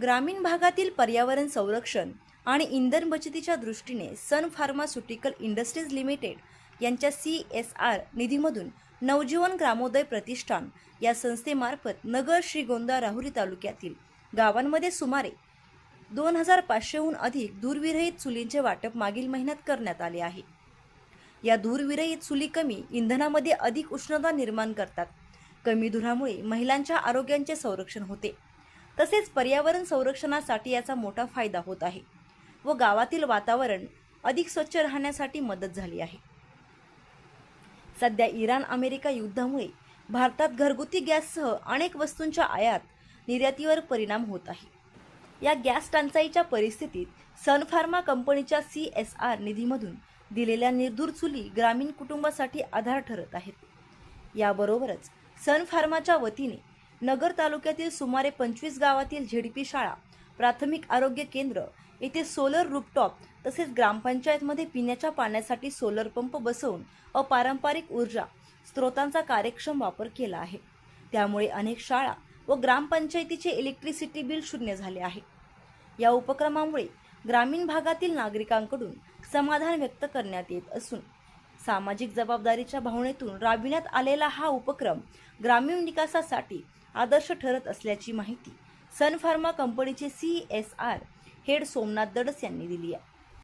ग्रामीण भागातील पर्यावरण संरक्षण आणि इंधन बचतीच्या दृष्टीने सन फार्मास्युटिकल इंडस्ट्रीज लिमिटेड यांच्या CSR निधीमधून नवजीवन ग्रामोदय प्रतिष्ठान या संस्थेमार्फत नगर श्रीगोंदा राहुरी तालुक्यातील गावांमध्ये सुमारे 2500हून अधिक धूरविरहित चुलींचे वाटप मागील महिन्यात करण्यात आले आहे। या धूरविरहित चुली कमी इंधनामध्ये अधिक उष्णता निर्माण करतात। कमी धुरामुळे महिलांच्या आरोग्याचे संरक्षण होते, तसेच पर्यावरण संरक्षणासाठी याचा मोठा फायदा होत आहे व गावातील वातावरण अधिक स्वच्छ राहण्यासाठी मदत झाली आहे। सध्या इराण-अमेरिका युद्धामुळे भारतात घरगुती गॅससह अनेक वस्तूंच्या आयात निर्यातीवर परिणाम होत आहे। या गॅस टंचाईच्या परिस्थितीत सन फार्मा कंपनीच्या CSR निधीमधून दिलेल्या निर्धूर चुली ग्रामीण कुटुंबासाठी आधार ठरत आहेत। याबरोबरच सन फार्माच्या वतीने नगर तालुक्यातील सुमारे 25 गावातील ZP शाळा, प्राथमिक आरोग्य केंद्र येथे सोलर रूफटॉप तसेच ग्रामपंचायतमध्ये पिण्याच्या पाण्यासाठी सोलर पंप बसवून अपारंपरिक ऊर्जा स्रोतांचा कार्यक्षम वापर केला आहे। त्यामुळे अनेक शाळा व ग्रामपंचायतीचे इलेक्ट्रिसिटी बिल शून्य झाले आहे। या उपक्रमामुळे ग्रामीण भागातील नागरिकांकडून समाधान व्यक्त करण्यात येत असून सामाजिक जबाबदारीच्या भावनेतून राबविण्यात आलेला हा उपक्रम ग्रामीण विकासासाठी आदर्श ठरत असल्याची माहिती सन फार्मा कंपनीचे CSR हेड सोमनाथ दडस यांनी दिली आहे।